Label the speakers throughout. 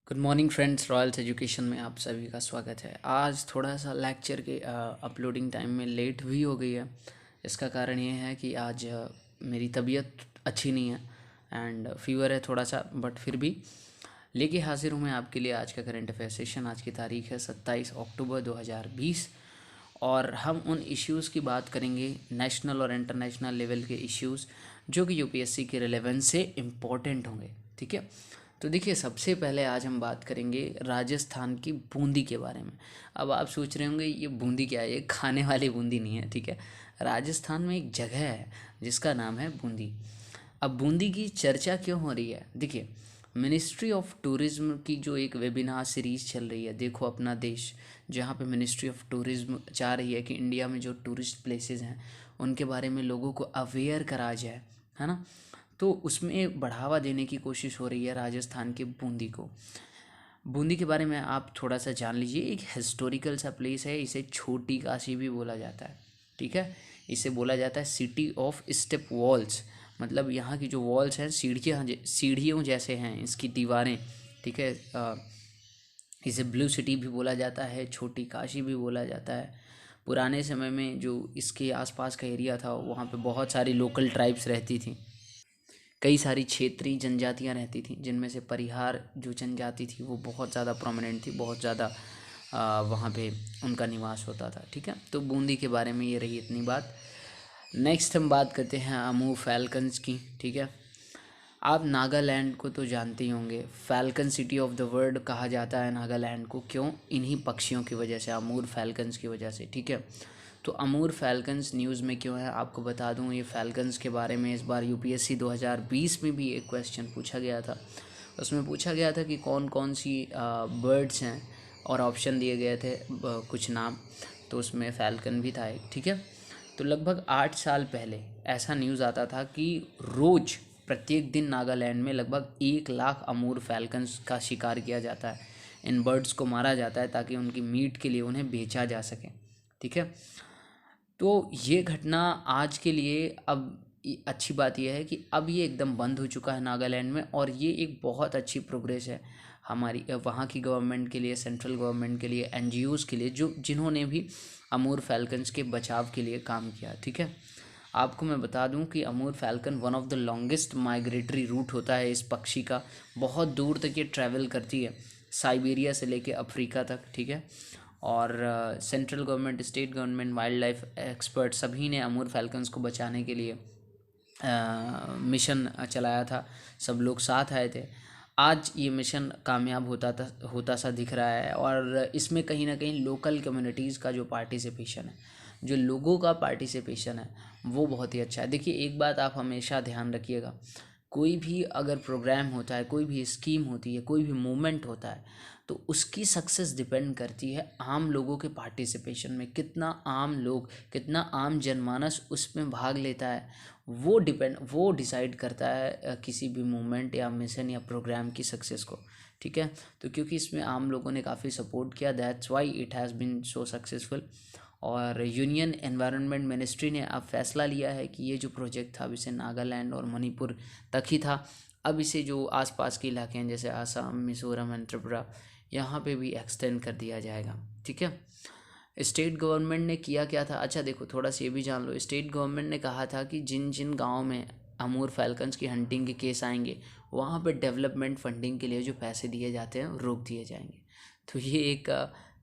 Speaker 1: Good morning friends, Royals education में आप सभी का स्वागत है। आज थोड़ा सा लेक्चर के अपलोडिंग टाइम में लेट भी हो गई है। इसका कारण ये है कि आज मेरी तबीयत अच्छी नहीं है एंड फीवर है थोड़ा सा, बट फिर भी लेके हाजिर हूँ मैं आपके लिए आज का करंट अफेयर सेशन। आज की तारीख है 27 अक्टूबर 2020 और हम उन इश्यूज़ की बात करेंगे, नेशनल और इंटरनेशनल लेवल के इश्यूज़ जो कि यूपीएससी के रिलेवेंस से इम्पोर्टेंट होंगे। ठीक है, तो देखिए सबसे पहले आज हम बात करेंगे राजस्थान की बूंदी के बारे में। अब आप सोच रहे होंगे ये बूंदी क्या है, ये खाने वाली बूंदी नहीं है। ठीक है, राजस्थान में एक जगह है जिसका नाम है बूंदी। अब बूंदी की चर्चा क्यों हो रही है? देखिए, मिनिस्ट्री ऑफ टूरिज्म की जो एक वेबिनार सीरीज़ चल रही है, देखो अपना देश, जहाँ पे मिनिस्ट्री ऑफ टूरिज्म चाह रही है कि इंडिया में जो टूरिस्ट प्लेसेस हैं उनके बारे में लोगों को अवेयर करा जाए, है ना। तो उसमें बढ़ावा देने की कोशिश हो रही है राजस्थान के बूंदी को। बूंदी के बारे में आप थोड़ा सा जान लीजिए। एक हिस्टोरिकल सा प्लेस है, इसे छोटी काशी भी बोला जाता है। ठीक है, इसे बोला जाता है सिटी ऑफ स्टेप वॉल्स, मतलब यहाँ की जो वॉल्स हैं सीढ़ियों जैसे हैं इसकी दीवारें। ठीक है, इसे ब्लू सिटी भी बोला जाता है, छोटी काशी भी बोला जाता है। पुराने समय में जो इसके आसपास का एरिया था वहाँ पे बहुत सारी लोकल ट्राइब्स रहती थी, कई सारी क्षेत्रीय जनजातियां रहती थीं, जिनमें से परिहार जो जनजाति थी वो बहुत ज़्यादा प्रोमिनेंट थी, बहुत ज़्यादा वहाँ पे उनका निवास होता था। ठीक है, तो बूंदी के बारे में ये रही इतनी बात। नेक्स्ट हम बात करते हैं अमू फैल्कन्स की। ठीक है, आप नागालैंड को तो जानते ही होंगे, falcon city of the world कहा जाता है नागालैंड को। क्यों? इन्हीं पक्षियों की वजह से, अमूर फैल्कन्स की वजह से। ठीक है, तो अमूर फैल्कन्स न्यूज़ में क्यों है आपको बता दूं। ये फैल्कन्स के बारे में इस बार यूपीएससी 2020 में भी एक क्वेश्चन पूछा गया था। उसमें पूछा गया था कि कौन कौन सी बर्ड्स हैं और ऑप्शन दिए गए थे कुछ नाम, तो उसमें फैल्कन भी था एक। ठीक है, तो लगभग 8 साल पहले ऐसा न्यूज़ आता था कि रोज़ प्रत्येक दिन नागालैंड में लगभग 1 लाख अमूर फैल्कन्स का शिकार किया जाता है। इन बर्ड्स को मारा जाता है ताकि उनकी मीट के लिए उन्हें बेचा जा सके। ठीक है, तो ये घटना आज के लिए अब अच्छी बात यह है कि अब ये एकदम बंद हो चुका है नागालैंड में, और ये एक बहुत अच्छी प्रोग्रेस है हमारी वहाँ की गवर्नमेंट के लिए, सेंट्रल गवर्नमेंट के लिए, एनजीओज़ के लिए, जो जिन्होंने भी अमूर फैल्कन्स के बचाव के लिए काम किया। ठीक है, आपको मैं बता दूं कि Amur falcon one of the longest migratory route होता है इस पक्षी का। बहुत दूर तक ये ट्रैवल करती है, साइबेरिया से लेके अफ्रीका तक। ठीक है, और central government, state government, wild life expert सभी ने अमूर फैल्कन्स को बचाने के लिए मिशन चलाया था। सब लोग साथ आए थे। आज ये मिशन कामयाब होता सा दिख रहा है, और इसमें कहीं ना कहीं लोकल कम्युनिटीज़ का जो पार्टिसिपेशन है, जो लोगों का पार्टिसिपेशन है, वो बहुत ही अच्छा है। देखिए, एक बात आप हमेशा ध्यान रखिएगा, कोई भी अगर प्रोग्राम होता है, कोई भी स्कीम होती है, कोई भी मूवमेंट होता है, तो उसकी सक्सेस डिपेंड करती है आम लोगों के पार्टिसिपेशन में। कितना आम लोग, कितना आम जनमानस उसमें भाग लेता है, वो डिसाइड करता है किसी भी मूवमेंट या मिशन या प्रोग्राम की सक्सेस को। ठीक है, तो क्योंकि इसमें आम लोगों ने काफ़ी सपोर्ट किया, that's why it has been so successful. और यूनियन एनवायरनमेंट मिनिस्ट्री ने अब फैसला लिया है कि ये जो प्रोजेक्ट था अब इसे नागालैंड और मणिपुर तक ही था, अब इसे जो आसपास के इलाके हैं जैसे आसाम, मिज़ोरम एंड त्रिपुरा, यहाँ पे भी एक्सटेंड कर दिया जाएगा। ठीक है, स्टेट गवर्नमेंट ने किया क्या था, अच्छा देखो थोड़ा सा ये भी जान लो। स्टेट गवर्नमेंट ने कहा था कि जिन जिन गाँव में अमूर फैल्कन्स की हंटिंग के केस आएंगे, वहाँ पे डेवलपमेंट फंडिंग के लिए जो पैसे दिए जाते हैं रोक दिए जाएंगे। तो ये एक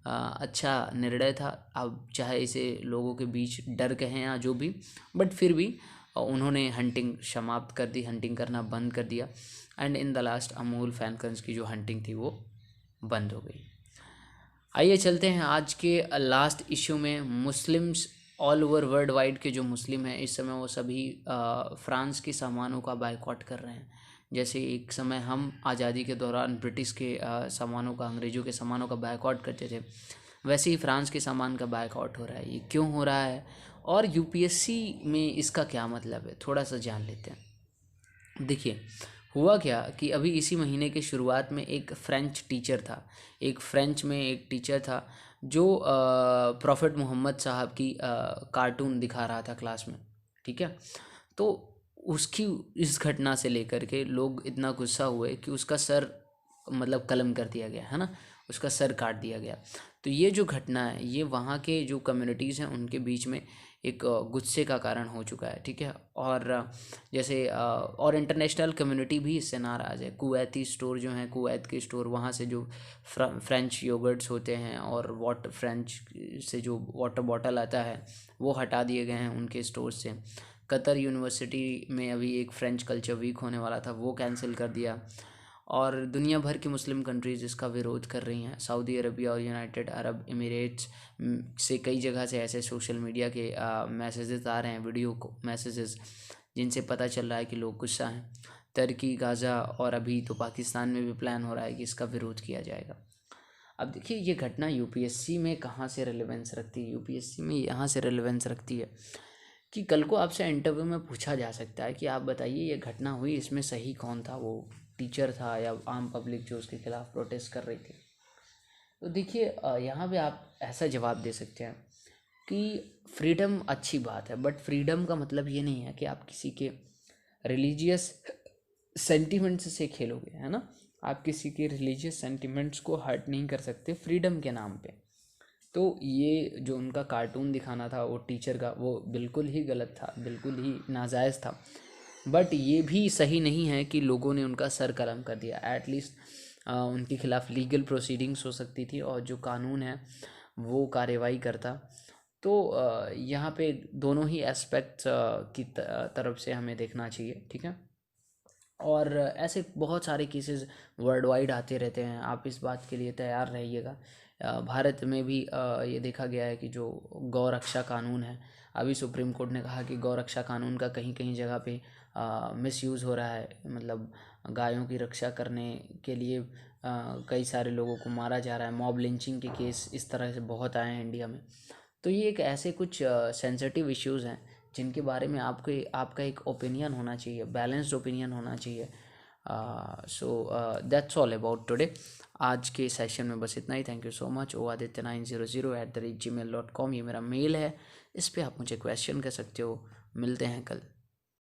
Speaker 1: अच्छा निर्णय था। अब चाहे इसे लोगों के बीच डर कहें या जो भी, बट फिर भी उन्होंने हंटिंग समाप्त कर दी, हंटिंग करना बंद कर दिया। And in the last Amul falcons की जो हंटिंग थी वो बंद हो गई। आइए चलते हैं आज के लास्ट इश्यू में। Muslims all over world wide के जो मुस्लिम हैं इस समय, वो सभी फ्रांस के सामानों का बायकॉट कर रहे हैं। जैसे एक समय हम आज़ादी के दौरान ब्रिटिश के सामानों का, अंग्रेज़ों के सामानों का बायकॉट करते थे, वैसे ही फ्रांस के सामान का बायकॉट हो रहा है। ये क्यों हो रहा है और यूपीएससी में इसका क्या मतलब है, थोड़ा सा जान लेते हैं। देखिए, हुआ क्या कि अभी इसी महीने के शुरुआत में एक फ्रेंच टीचर था, एक फ्रेंच में एक टीचर था जो प्रॉफिट मोहम्मद साहब की कार्टून दिखा रहा था क्लास में। ठीक है, तो उसकी इस घटना से लेकर के लोग इतना गुस्सा हुए कि उसका सर मतलब कलम कर दिया गया है ना, उसका सर काट दिया गया। तो ये जो घटना है ये वहाँ के जो कम्युनिटीज़ हैं उनके बीच में एक गुस्से का कारण हो चुका है, ठीक है। और जैसे और इंटरनेशनल कम्युनिटी भी इससे नाराज़ है। कुवैती स्टोर जो हैं, कुवैत के स्टोर, वहाँ से जो फ्रेंच योगर्ट्स होते हैं और वाटर फ्रेंच से जो वाटर बॉटल आता है वो हटा दिए गए हैं उनके स्टोर से। कतर यूनिवर्सिटी में अभी एक फ्रेंच कल्चर वीक होने वाला था, वो कैंसिल कर दिया। और दुनिया भर की मुस्लिम कंट्रीज़ इसका विरोध कर रही हैं। सऊदी अरबिया और यूनाइटेड अरब एमिरेट्स से कई जगह से ऐसे सोशल मीडिया के मैसेजेस आ रहे हैं, वीडियो को मैसेजेस, जिनसे पता चल रहा है कि लोग गुस्सा हैं। तुर्की, गाज़ा और अभी तो पाकिस्तान में भी प्लान हो रहा है कि इसका विरोध किया जाएगा। अब देखिए ये घटना यूपीएससी में कहाँ से रेलेवेंस रखती है। यूपीएससी में यहाँ से रेलेवेंस रखती है कि कल को आपसे इंटरव्यू में पूछा जा सकता है कि आप बताइए ये घटना हुई, इसमें सही कौन था, वो टीचर था या आम पब्लिक जो उसके खिलाफ प्रोटेस्ट कर रही थी। तो देखिए यहाँ पे आप ऐसा जवाब दे सकते हैं कि फ्रीडम अच्छी बात है, बट फ्रीडम का मतलब ये नहीं है कि आप किसी के रिलीजियस सेंटिमेंट्स से खेलोगे, है ना। आप किसी के रिलीजियस सेंटिमेंट्स को हर्ट नहीं कर सकते फ्रीडम के नाम पे। तो ये जो उनका कार्टून दिखाना था वो टीचर का, वो बिल्कुल ही गलत था, बिल्कुल ही नाजायज़ था। बट ये भी सही नहीं है कि लोगों ने उनका सर कलम कर दिया। एटलीस्ट उनके खिलाफ लीगल प्रोसीडिंग्स हो सकती थी और जो कानून है वो कार्रवाई करता। तो यहाँ पे दोनों ही एस्पेक्ट्स की तरफ से हमें देखना चाहिए, ठीक है। और ऐसे बहुत सारे केसेस वर्ल्ड वाइड आते रहते हैं, आप इस बात के लिए तैयार रहिएगा। भारत में भी ये देखा गया है कि जो गौ रक्षा कानून है, अभी सुप्रीम कोर्ट ने कहा कि गौ रक्षा कानून का कहीं कहीं जगह पे मिसयूज़ हो रहा है। मतलब गायों की रक्षा करने के लिए कई सारे लोगों को मारा जा रहा है। मॉब लिंचिंग के केस इस तरह से बहुत आए हैं इंडिया में। तो ये एक ऐसे कुछ सेंसिटिव इश्यूज़ हैं जिनके बारे में आपका एक ओपिनियन होना चाहिए, बैलेंस्ड ओपिनियन होना चाहिए। So that's all about today. आज के सेशन में बस इतना ही। Thank you so much. oaditya900@gmail.com ये मेरा मेल है, इस पर आप मुझे क्वेश्चन कर सकते हो। मिलते हैं कल।